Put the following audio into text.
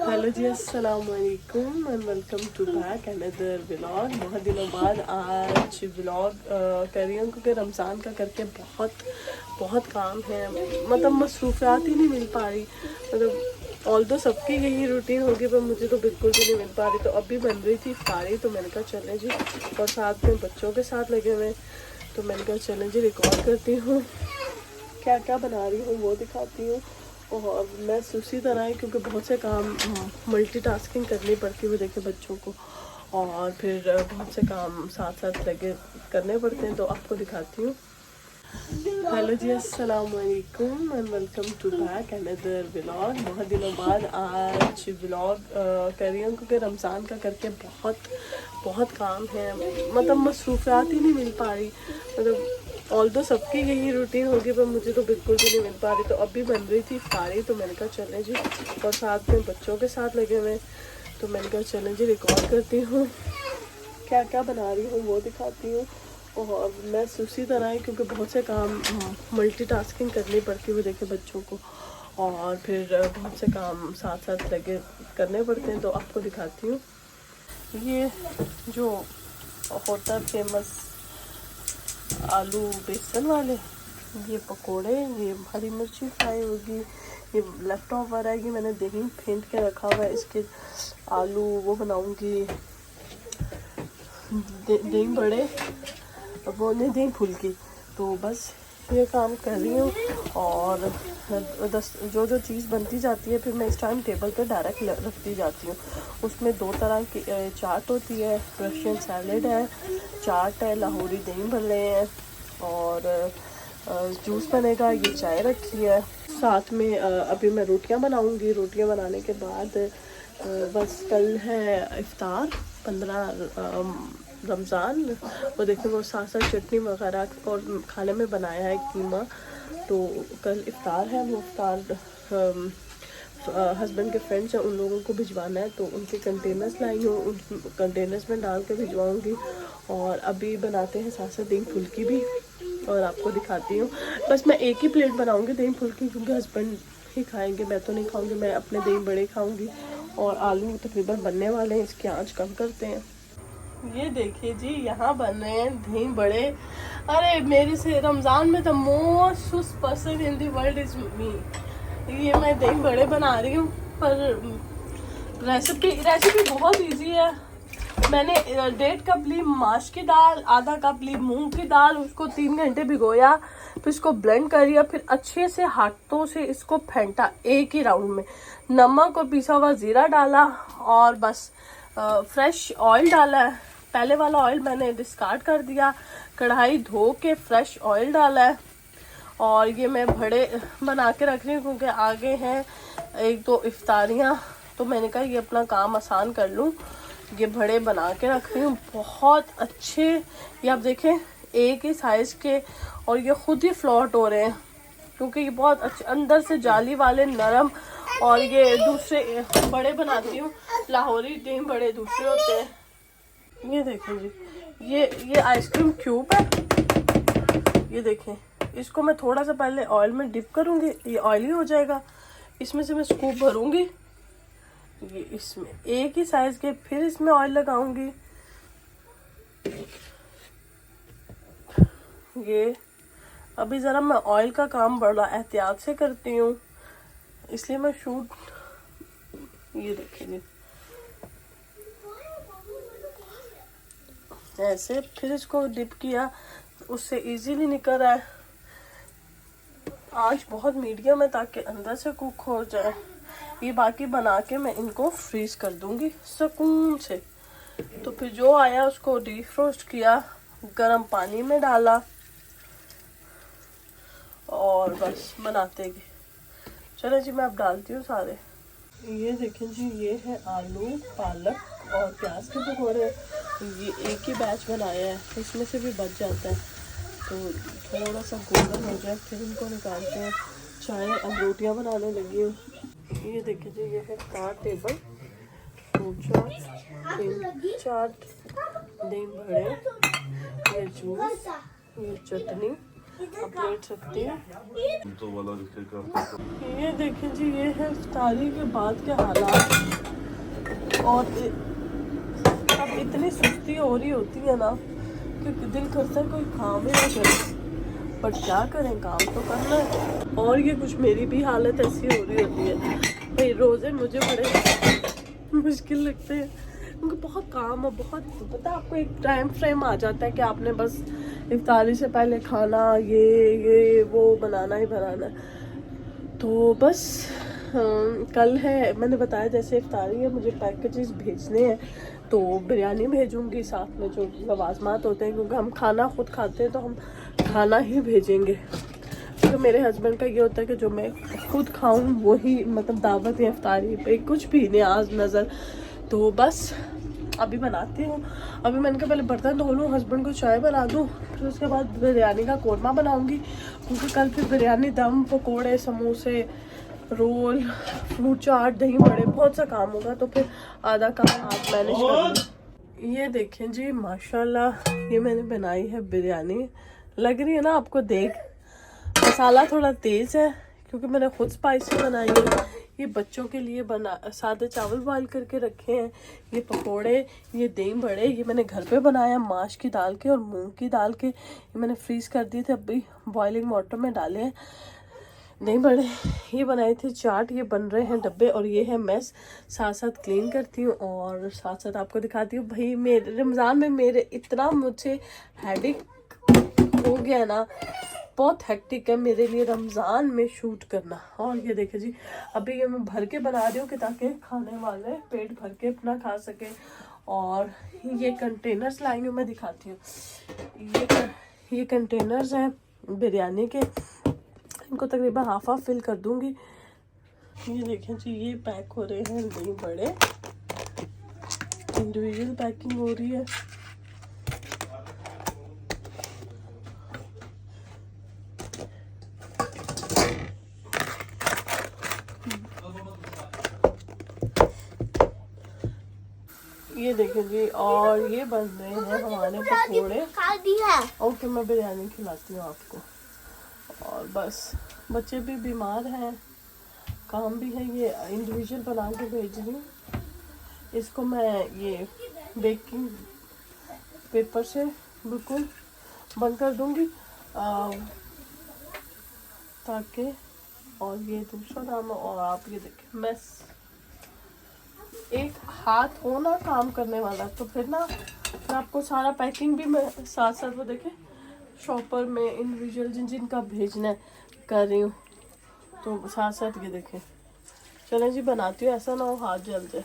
Hello ji, अस्सलाम वालेकुम and welcome to back another vlog. बहुत दिनों बाद आज व्लॉग कर रही हूँ क्योंकि रमज़ान का करके बहुत काम है। मतलब मसरूफियात ही नहीं मिल पा रही। मतलब ऑल्दो सबकी यही रूटीन होगी पर मुझे तो बिल्कुल भी नहीं मिल पा रही। तो अभी बन रही थी इफ्तारी तो मैंने कहा चले जी, और साथ में बच्चों के साथ लगे हुए तो मैंने कहा चले जी रिकॉर्ड करती हूँ, क्या क्या बना रही हूँ वो दिखाती हूँ। और मैं उसी तरह है क्योंकि बहुत से काम मल्टीटास्किंग करनी पड़ती है। वो देखे बच्चों को और फिर बहुत से काम साथ साथ लगे करने पड़ते हैं तो आपको दिखाती हूँ। हेलो जी, अस्सलाम वालेकुम and welcome to back another vlog. बहुत दिनों बाद आज व्लॉग कर रही हूँ क्योंकि रमज़ान का करके बहुत काम है। मतलब मसरूफियात ही नहीं मिल पा रही। मतलब ऑल्दो सबकी यही रूटीन होगी पर मुझे तो बिल्कुल भी नहीं मिल पा रही। तो अभी बन रही थी इफ्तारी तो मैंने कहा चले जी, और साथ में बच्चों के साथ लगे हुए तो मैंने कहा चले जी रिकॉर्ड करती हूँ, क्या क्या बना रही हूँ वो दिखाती हूँ। और मैं उसी तरह है क्योंकि बहुत से काम मल्टीटास्किंग करनी पड़ती है। वो देखे बच्चों को और फिर बहुत से काम साथ साथ लगे करने पड़ते हैं तो आपको दिखाती हूँ। ये जो होता है फेमस आलू बेसन वाले, ये पकोड़े, ये हरी मिर्ची फ्राई होगी, ये लेफ्ट ओवर है, ये मैंने दही फेंट के रखा हुआ है। इसके आलू वो बनाऊंगी, दही बड़े, वो नहीं दही फुल्की। तो बस ये काम कर रही हूँ और जो चीज़ बनती जाती है फिर मैं इस टाइम टेबल पे डायरेक्ट रखती जाती हूँ। उसमें दो तरह की चाट होती है, रशियन सैलेड है, चाट है, लाहौरी दही भल्ले हैं और जूस बनेगा, ये चाय रखी है। साथ में अभी मैं रोटियां बनाऊंगी। रोटियां बनाने के बाद बस कल है इफ्तार 15 रमज़ान। वो देखिए वो साथ साथ चटनी वगैरह और खाने में बनाया है कीमा। तो कल इफ्तार है, वो इफ्तार हस्बैंड के फ्रेंड्स हैं उन लोगों को भिजवाना है तो उनके कंटेनर्स लाई हूँ, उन कंटेनर्स में डाल के भिजवाऊँगी। और अभी बनाते हैं साथ साथ दही फुल्की भी और आपको दिखाती हूँ। बस मैं एक ही प्लेट बनाऊँगी दही फुल्की क्योंकि हस्बैंड ही खाएंगे, मैं तो नहीं खाऊँगी, मैं अपने दही बड़े खाऊँगी। और आलू तकरीबन बनने वाले हैं, इसकी आँच कम करते हैं। ये देखिए जी, यहाँ बन रहे हैं दही बड़े। अरे मेरे से रमज़ान में the most person in the world is me. ये मैं दही बड़े बना रही हूँ पर रेसिपी बहुत इजी है। मैंने 1.5 कप ली माश की दाल, आधा कप ली मूंग की दाल, उसको 3 घंटे भिगोया, फिर इसको ब्लेंड कर लिया, फिर अच्छे से हाथों से इसको फेंटा एक ही राउंड में। नमक और पिसा हुआ जीरा डाला और बस फ्रेश ऑयल डाला है। पहले वाला ऑयल मैंने डिस्कार्ड कर दिया, कढ़ाई धो के फ्रेश ऑयल डाला है। और ये मैं बड़े बना के रख रही हूँ क्योंकि आगे हैं 1-2 इफ्तारियाँ, तो मैंने कहा ये अपना काम आसान कर लूँ। ये बड़े बना के रख रही हूँ, बहुत अच्छे। ये आप देखें एक ही साइज़ के और ये खुद ही फ्लॉट हो रहे हैं क्योंकि ये बहुत अच्छे अंदर से जाली वाले नरम। और ये दूसरे बड़े बनाती हूँ, लाहौरी दही बड़े दूसरे होते हैं। ये देखें जी, ये आइसक्रीम क्यूब है। ये देखें, इसको मैं थोड़ा सा पहले ऑयल में डिप करूँगी, ये ऑयली हो जाएगा। इसमें से मैं स्कूप भरूँगी, ये इसमें एक ही साइज़ के, फिर इसमें ऑयल लगाऊंगी। ये अभी ज़रा मैं ऑयल का काम बड़ा एहतियात से करती हूँ इसलिए मैं शूट, ये देखिए ऐसे, फिर इसको डिप किया, उससे इजीली निकल रहा है। आंच बहुत मीडियम है ताकि अंदर से कुक हो जाए। ये बाकी बना के मैं इनको फ्रीज कर दूंगी सुकून से। तो फिर जो आया उसको डीफ्रोस्ट किया, गर्म पानी में डाला और बस बनाते गए। चलो जी मैं अब डालती हूँ सारे। ये देखें जी, ये है आलू पालक और प्याज के पकौड़े। ये एक ही बैच बनाया है, इसमें से भी बच जाता है तो थोड़ा सा गोल्डन हो जाए फिर इनको निकालते हैं। चाय अब रोटियाँ बनाने लगी हूँ। ये देखिए जी, ये है 4 टेबल, 2 चाट, 3 चाट, दही बड़े, ये जूस, ये चटनी, अपडेट रखती हूँ। तो वाला ये देखें जी, ये है इफ्तारी के बाद के हालात। और अब इतनी सुस्ती हो रही होती है ना कि दिल करता है कोई काम ही ना करे, पर क्या करें, काम तो करना है। और ये कुछ मेरी भी हालत ऐसी हो रही होती है भाई, रोज़े मुझे बड़े मुश्किल लगते हैं क्योंकि बहुत काम है, बहुत पता आपको एक टाइम फ्रेम आ जाता है कि आपने बस इफ्तारी से पहले खाना ये वो बनाना ही बनाना है। तो बस कल है, मैंने बताया जैसे इफ्तारी है, मुझे पैकेजेस भेजने हैं तो बिरयानी भेजूंगी, साथ में जो लवाजमात होते हैं, क्योंकि हम खाना खुद खाते हैं तो हम खाना ही भेजेंगे। तो मेरे हस्बैंड का ये होता है कि जो मैं खुद खाऊं वही, मतलब दावत या इफ्तारी पे कुछ भी न्याज नज़र। तो बस अभी बनाती हूँ। अभी मैंने कहा पहले बर्तन धो लूँ, हस्बैंड को चाय बना दूँ, फिर उसके बाद बिरयानी का कोरमा बनाऊँगी, क्योंकि कल फिर बिरयानी दम, पकोड़े, समोसे, रोल, फ्रूट चाट, दही बड़े, बहुत सा काम होगा, तो फिर आधा काम आप मैनेज कर लूँ। ये देखें जी माशाल्लाह, ये मैंने बनाई है बिरयानी। लग रही है ना आपको देख, मसाला थोड़ा तेज़ है क्योंकि मैंने खुद स्पाइसी बनाई है। ये बच्चों के लिए बना, सादे चावल बॉयल करके रखे हैं। ये पकोड़े, ये दही बड़े, ये मैंने घर पे बनाया माश की दाल के और मूंग की दाल के। ये मैंने फ्रीज़ कर दिए थे, अभी बॉइलिंग वाटर में डाले हैं। दही बड़े ये बनाए थे। चाट ये बन रहे हैं डब्बे, और ये है मेस। साथ साथ क्लीन करती हूँ और साथ साथ आपको दिखाती हूँ। भाई मेरे रमज़ान में मेरे इतना मुझे हेडेक हो गया ना, बहुत हेक्टिक है मेरे लिए रमज़ान में शूट करना। और ये देखे जी, अभी ये मैं भर के बना रही हूँ कि ताकि खाने वाले पेट भर के अपना खा सके। और ये कंटेनर्स लाई हूँ, मैं दिखाती हूँ। ये कंटेनर्स हैं बिरयानी के, इनको तकरीबन हाफ फिल कर दूँगी। ये देखें जी, ये पैक हो रहे हैं दही बड़े, इंडिविजुअल पैकिंग हो रही है। ये देखें जी, और ये बन रहे हैं हमारे पकौड़े। ओके, मैं बिरयानी खिलाती हूँ आपको। और बस बच्चे भी बीमार हैं, काम भी है, ये इंडिविजुअल बना के भेज रही हूँ। इसको मैं ये बेकिंग पेपर से बिल्कुल बंद कर दूँगी ताकि, और ये दूसरा काम है। और आप ये देखें, मैं एक हाथ हो ना काम करने वाला, तो फिर ना मैं आपको सारा पैकिंग भी मैं साथ साथ वो देखें शॉपर में इंडिविजुअल जिनका भेजना है कर रही हूँ, तो साथ साथ ये देखें। चलें जी बनाती हूँ, ऐसा ना हो हाथ जल जाए।